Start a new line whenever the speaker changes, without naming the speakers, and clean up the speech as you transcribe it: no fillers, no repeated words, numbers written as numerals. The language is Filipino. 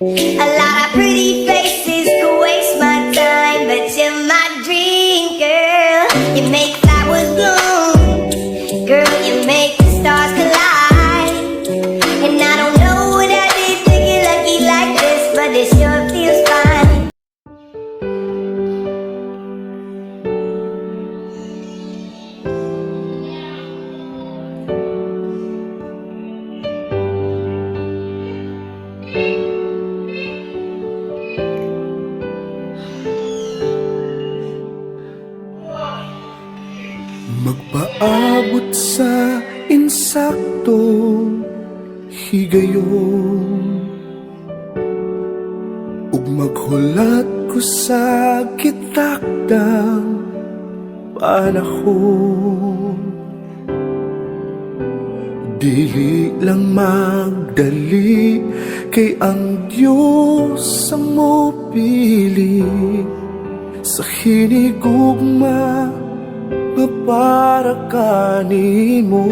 A lot of pretty faces could waste my time, but you're my dream girl. You make flowers bloom, girl, you make the stars collide. And I don't know what I did to get lucky like this, but it sure feels fine.
Magpaabot sa insaktong higayon, ug maghulat ko sa gitakdang panahon. Dili lang magdali, kay ang Diyos ang mopili sa hinigugma para kanimo.